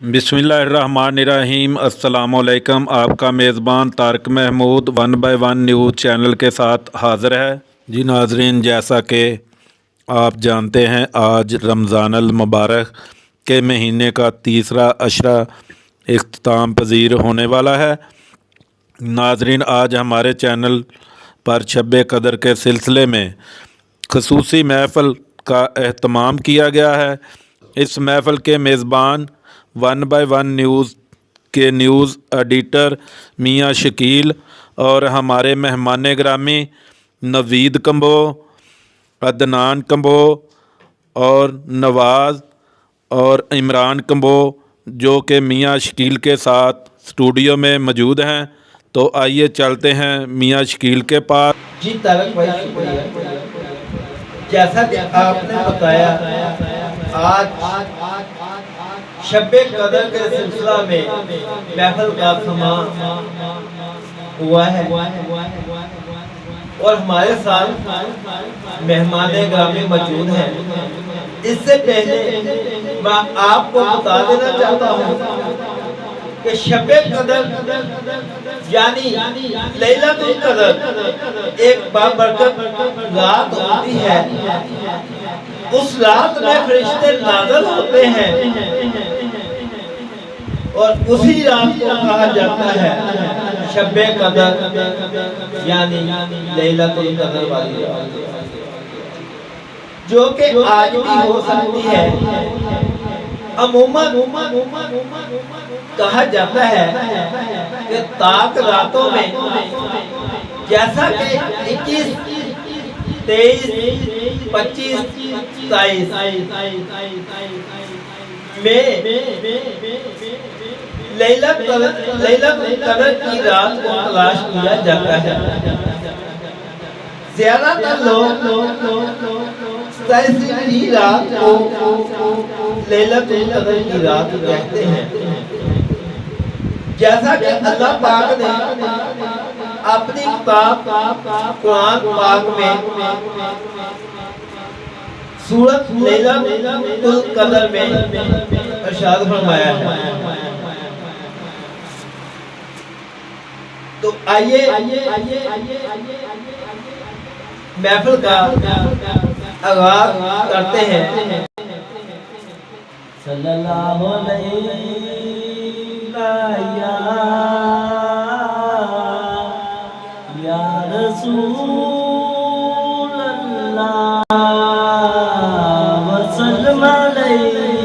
बिस्मिल्लाहिर्रहमानिर्रहीम। अस्सलामुअलैकुम। आपका मेज़बान Tarak Mahmood 1 by 1 news channel के साथ हाज़िर है। जी नाज़रीन, जैसा कि आप जानते हैं आज रमज़ानुल मुबारक के महीने का तीसरा अशरा इख्तिताम पज़ीर होने वाला है। नाज़रीन, आज हमारे चैनल पर शब कदर के सिलसिले में ख़ुसूसी महफ़िल का एहतमाम किया गया है। इस महफ़िल के मेज़बान 1 बाय 1 न्यूज़ के न्यूज़ एडिटर मियाँ शकील और हमारे मेहमान गिरामी नवीद कंबो, अदनान कंबो और नवाज़ और इमरान कंबो, जो कि मियाँ शकील के साथ स्टूडियो में मौजूद हैं। तो आइए चलते हैं मियाँ शकील के पास। जी तारक भाई, शुक्रिया। जैसा कि आपने बताया, आज शब्बे कदर के सिलसिला में महफिल का समा हुआ है और हमारे साथ मेहमान ग्रामी मौजूद हैं। इससे पहले मैं आपको बता देना चाहता हूँ कि शब्बे कदर यानी लैलतुल कदर एक बाबरकत रात होती है। उस रात में फरिश्ते नाज़िल होते हैं और उसी रात को कहा जाता है शब्बे कदर यानी लैलतुल कदर वाली रात, जो कि आज भी हो सकती है। अमूमन कहा जाता है कि ताक रातों में, जैसा कि 21, 23, 25, 27 में लैलतुल कदर की रात को तलाश किया जाता है। ज़्यादातर लोग 27वीं रात को लैलतुल कदर की रात कहते हैं। जैसा कि अल्लाह पाक ने अपनी किताब कुरान पाक में सूरत लैलतुल कदर में इरशाद फरमाया है। तो आइए महफिल का आगाज करते हैं। सल्लल्लाहु अलैहि या रसूल अल्लाह वसल्लम अलैका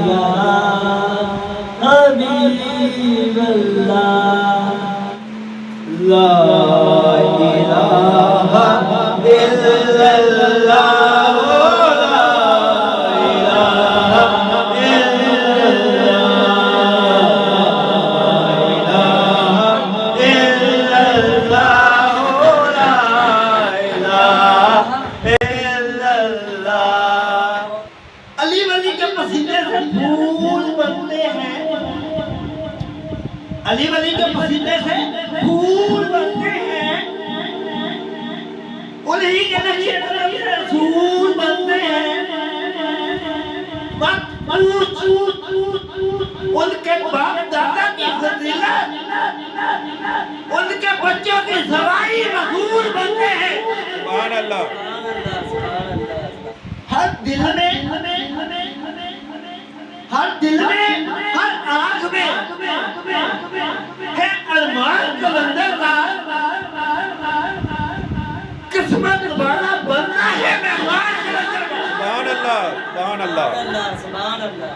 या हबीब अल्लाह। ला इलाहा इल्लल्लाह, अली वली के पसीने से फूल बनते हैं, उन्हीं के नक्शे कदम से रसूल बनते हैं। उनके बाप दादा की फजीलत, उनके बच्चों की सवाई रसूल बनते हैं। सुभान अल्लाह। हर दिल में, हर आँख में है अरमान कलंदर का। किस्मत वाला बनना है मेहमान कलंदर का। सुभान अल्लाह, सुभान अल्लाह, सुभान अल्लाह।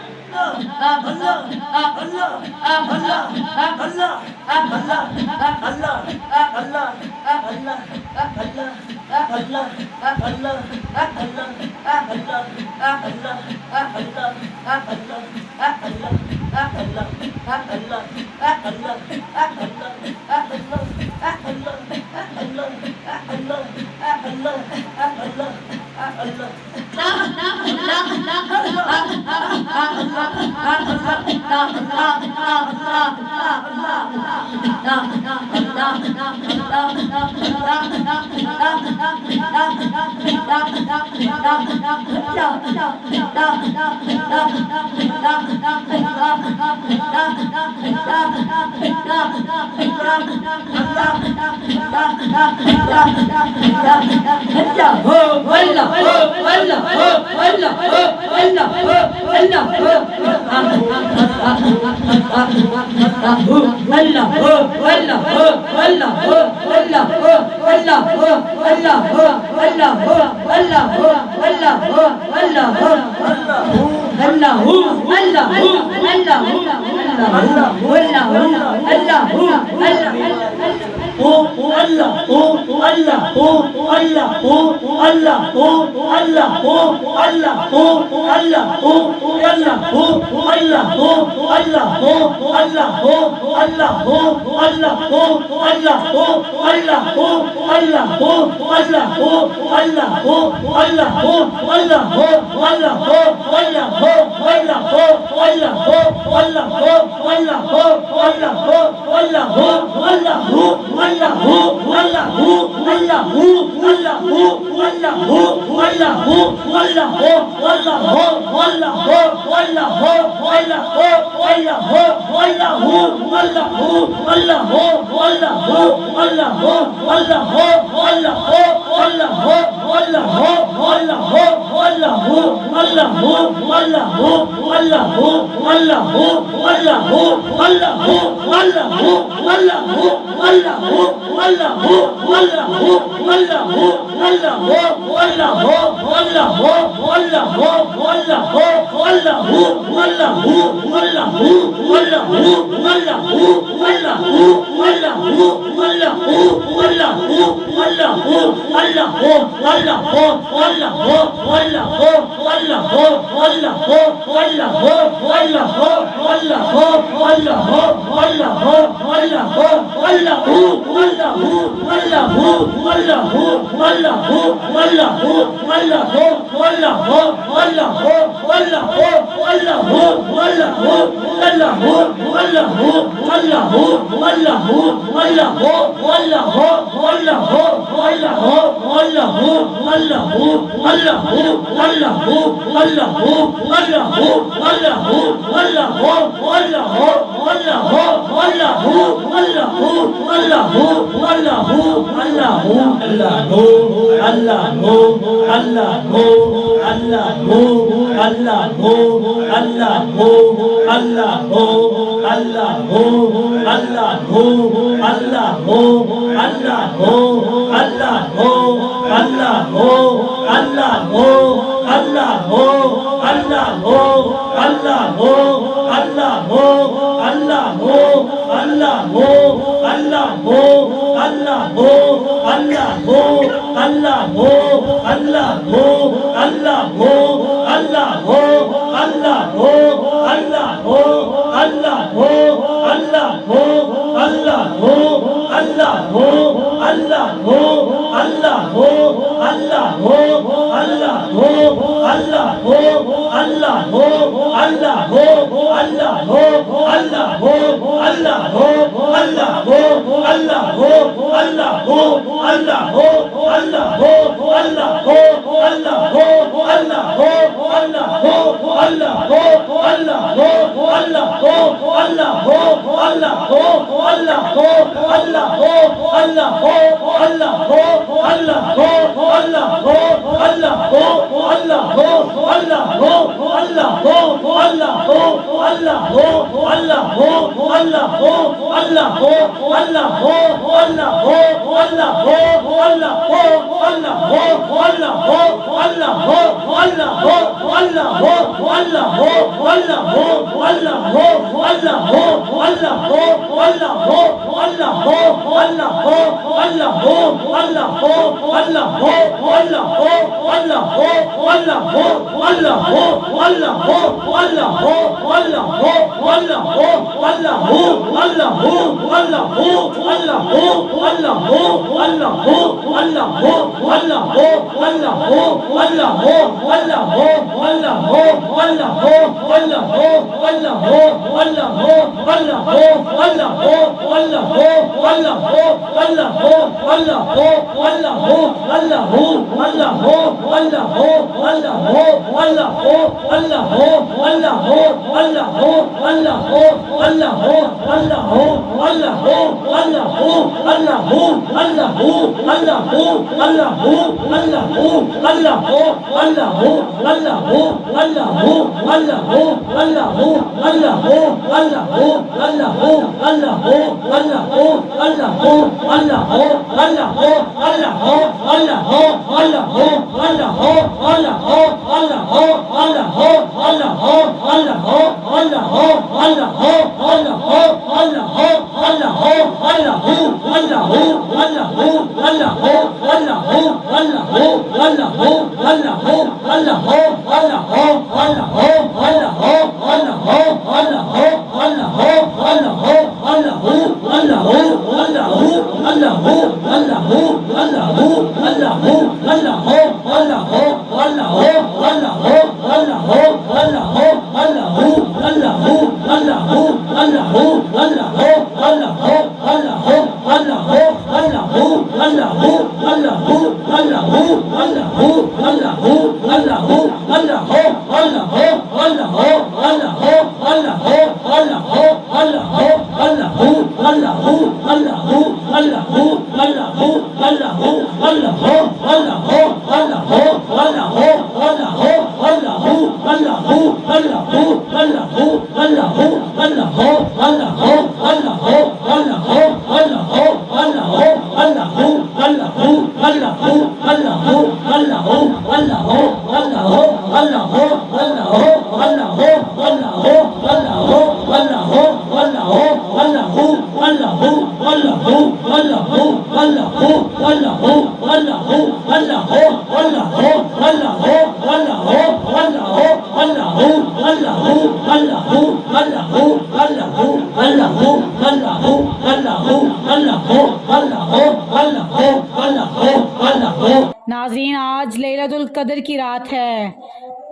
नाज़रीन, आज लैलतुल क़द्र की रात है।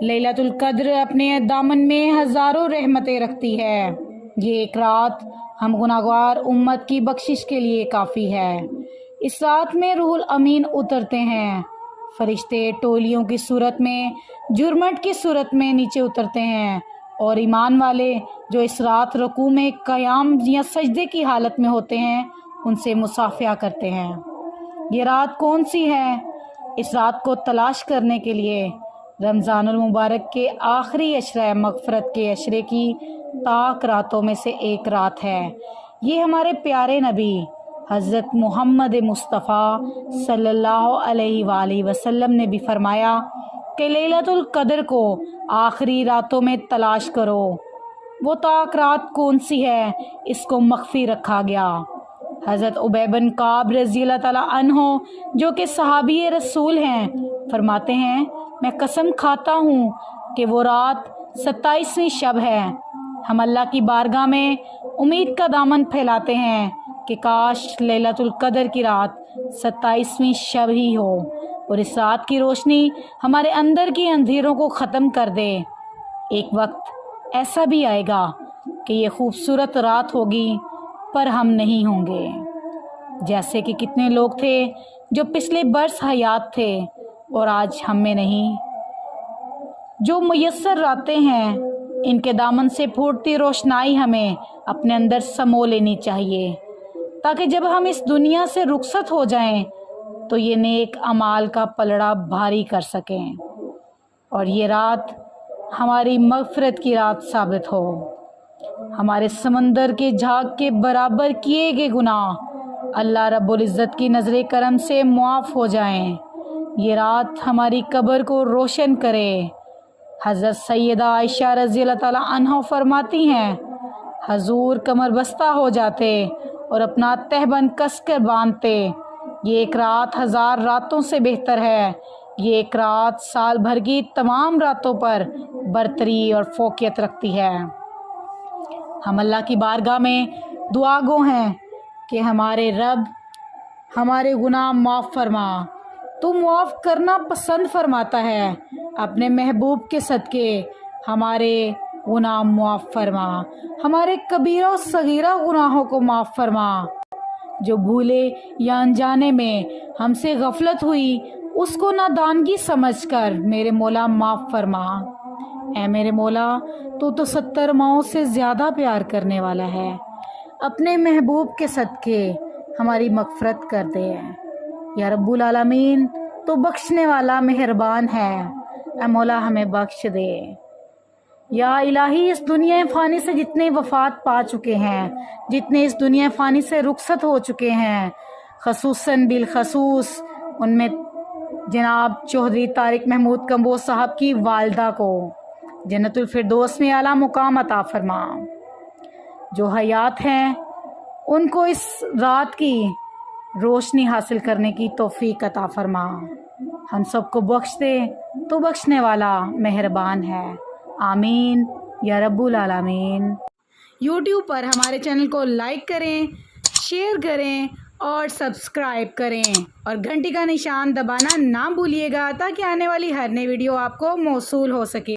लैलतुल क़द्र अपने दामन में हज़ारों रहमतें रखती है। ये एक रात हम गुनाहगार उम्मत की बख्शिश के लिए काफ़ी है। इस रात में रूहुल अमीन उतरते हैं। फरिश्ते टोलियों की सूरत में, जुर्मट की सूरत में नीचे उतरते हैं और ईमान वाले जो इस रात रुकू में, क़याम या सजदे की हालत में होते हैं, उनसे मुसाफ़िया करते हैं। ये रात कौन सी है? इस रात को तलाश करने के लिए रमज़ानुल मुबारक के आखिरी अशरा मग़फ़िरत के अशरे की ताक रातों में से एक रात है। ये हमारे प्यारे नबी हज़रत मोहम्मद मुस्तफ़ा सल्लल्लाहु अलैहि वसल्लम ने भी फरमाया कि लैलतुल क़द्र को आखिरी रातों में तलाश करो। वो ताक रात कौन सी है, इसको मख्फी रखा गया। हज़रत उबय बिन काब रज़ियल्लाहु ताला अन्हो, जो कि सहाबी रसूल हैं, फरमाते हैं, मैं कसम खाता हूँ कि वो रात 27वीं शब है। हम अल्लाह की बारगाह में उम्मीद का दामन फैलाते हैं कि काश लैलतुल क़द्र की रात 27वीं शब ही हो और इस रात की रोशनी हमारे अंदर की अंधेरों को ख़त्म कर दे। एक वक्त ऐसा भी आएगा कि ये खूबसूरत रात होगी पर हम नहीं होंगे। जैसे कि कितने लोग थे जो पिछले बरस हयात थे और आज हम में नहीं। जो मुयस्सर रातें हैं, इनके दामन से फूटती रोशनाई हमें अपने अंदर समो लेनी चाहिए, ताकि जब हम इस दुनिया से रुखसत हो जाएं तो ये नेक अमाल का पलड़ा भारी कर सकें और ये रात हमारी मग़फ़िरत की रात साबित हो। हमारे समंदर के झाग के बराबर किए गए गुनाह अल्लाह रब्बुल इज़्ज़त की नज़र करम से मुआफ़ हो जाएं। ये रात हमारी कब्र को रोशन करे। हज़रत सैयदा आयशा रज़ियल्लाहु ताला अन्हा फरमाती हैं, हजूर कमर बस्ता हो जाते और अपना तहबंद कस कर बांधते। ये एक रात 1000 रातों से बेहतर है। ये एक रात साल भर की तमाम रातों पर बरतरी और फोकियत रखती है। हम अल्लाह की बारगाह में दुआ गो हैं कि हमारे रब हमारे गुनाह माफ़ फरमा। तू माफ़ करना पसंद फरमाता है। अपने महबूब के सदके हमारे गुनाह माफ़ फरमा। हमारे कबीरा और सगीरा गुनाहों को माफ़ फरमा। जो भूले या अनजाने में हमसे गफलत हुई उसको नादानगी समझकर मेरे मौला माफ़ फरमा। ऐ मेरे मौला, तू तो 70 माओं से ज़्यादा प्यार करने वाला है। अपने महबूब के सदके हमारी मग़फ़रत कर दे। या रब्बुल आलमीन, तो बख्शने वाला मेहरबान है। ऐ मौला, हमें बख्श दे। या इलाही, इस दुनिया फ़ानी से जितने वफ़ात पा चुके हैं, जितने इस दुनिया फ़ानी से रुखसत हो चुके हैं, ख़ुसूसन बिलख़सूस उनमें जनाब चौधरी तारिक महमूद कंबोज साहब की वालदा को जन्नतुल फिरदौस में आला मुकाम अता फरमा। जो हयात हैं उनको इस रात की रोशनी हासिल करने की तौफीक अता फरमा। हम सबको बख्श दे, तो बख्शने वाला मेहरबान है। आमीन या रब्बुल आलमीन। यूट्यूब पर हमारे चैनल को लाइक करें, शेयर करें और सब्सक्राइब करें और घंटी का निशान दबाना ना भूलिएगा ताकि आने वाली हर नई वीडियो आपको मौसूल हो सके।